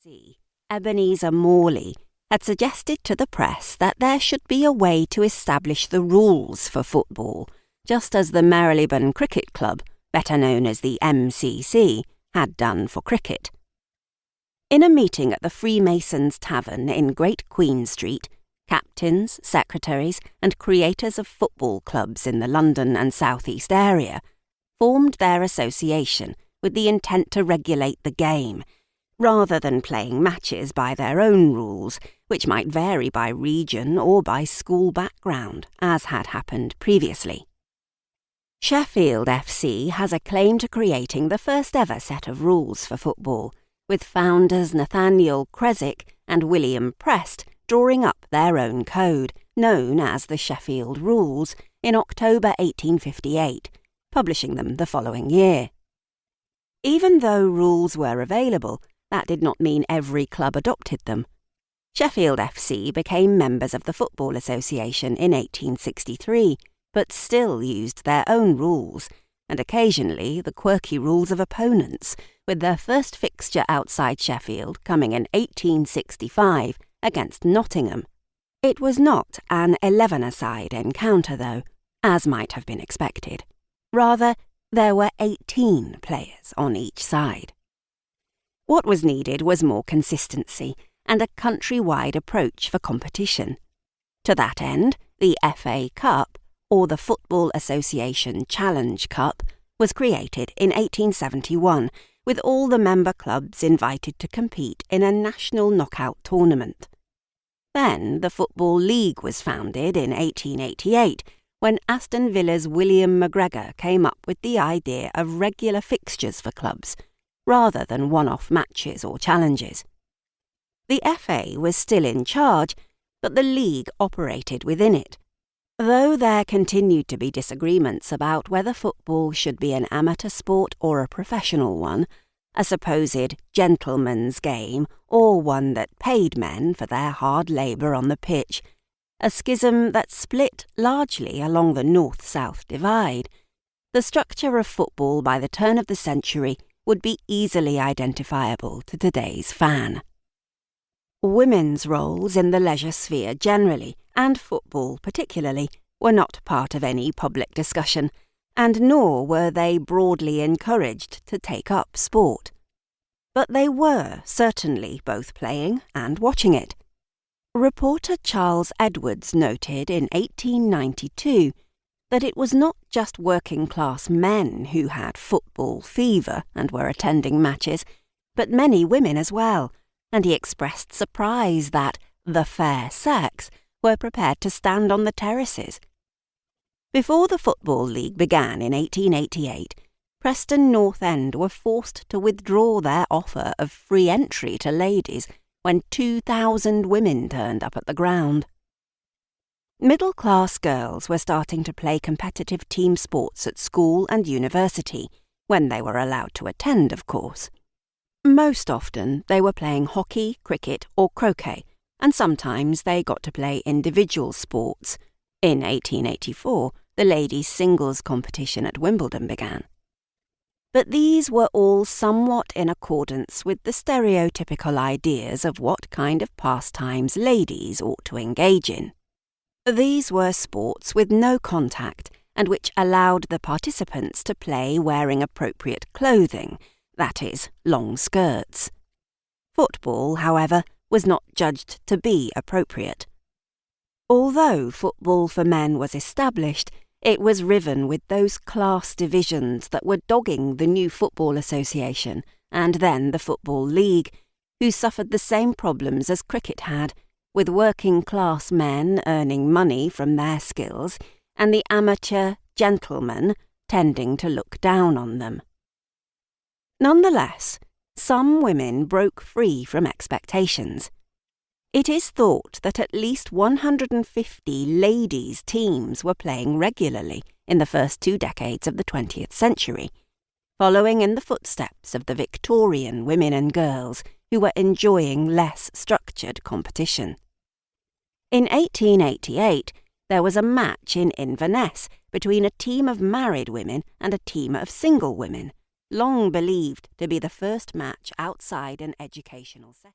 FC, Ebenezer Morley, had suggested to the press that there should be a way to establish the rules for football, just as the Marylebone Cricket Club, better known as the MCC, had done for cricket. In a meeting at the Freemasons Tavern in Great Queen Street, captains, secretaries, and creators of football clubs in the London and South East area formed their association with the intent to regulate the game, rather than playing matches by their own rules, which might vary by region or by school background, as had happened previously. Sheffield FC has a claim to creating the first ever set of rules for football, with founders Nathaniel Creswick and William Prest drawing up their own code, known as the Sheffield Rules, in October 1858, publishing them the following year. Even though rules were available, that did not mean every club adopted them. Sheffield FC became members of the Football Association in 1863, but still used their own rules, and occasionally the quirky rules of opponents, with their first fixture outside Sheffield coming in 1865 against Nottingham. It was not an 11-a-side encounter, though, as might have been expected. Rather, there were 18 players on each side. What was needed was more consistency and a country-wide approach for competition. To that end, the FA Cup, or the Football Association Challenge Cup, was created in 1871, with all the member clubs invited to compete in a national knockout tournament. Then the Football League was founded in 1888, when Aston Villa's William McGregor came up with the idea of regular fixtures for clubs, rather than one-off matches or challenges. The FA was still in charge, but the league operated within it. Though there continued to be disagreements about whether football should be an amateur sport or a professional one, a supposed gentleman's game or one that paid men for their hard labour on the pitch, a schism that split largely along the north-south divide, the structure of football by the turn of the century would be easily identifiable to today's fan. Women's roles in the leisure sphere generally, and football particularly, were not part of any public discussion, and nor were they broadly encouraged to take up sport. But they were certainly both playing and watching it. Reporter Charles Edwards noted in 1892 that it was not just working-class men who had football fever and were attending matches, but many women as well, and he expressed surprise that the fair sex were prepared to stand on the terraces. Before the Football League began in 1888, Preston North End were forced to withdraw their offer of free entry to ladies when 2,000 women turned up at the ground. Middle-class girls were starting to play competitive team sports at school and university, when they were allowed to attend, of course. Most often they were playing hockey, cricket or croquet, and sometimes they got to play individual sports. In 1884, the ladies' singles competition at Wimbledon began. But these were all somewhat in accordance with the stereotypical ideas of what kind of pastimes ladies ought to engage in. These were sports with no contact and which allowed the participants to play wearing appropriate clothing, that is, long skirts. Football, however, was not judged to be appropriate. Although football for men was established, it was riven with those class divisions that were dogging the new Football Association and then the Football League, who suffered the same problems as cricket had, with working-class men earning money from their skills and the amateur gentlemen tending to look down on them. Nonetheless, some women broke free from expectations. It is thought that at least 150 ladies' teams were playing regularly in the first 2 decades of the 20th century, following in the footsteps of the Victorian women and girls who were enjoying less structured competition. In 1888, there was a match in Inverness between a team of married women and a team of single women, long believed to be the first match outside an educational setting.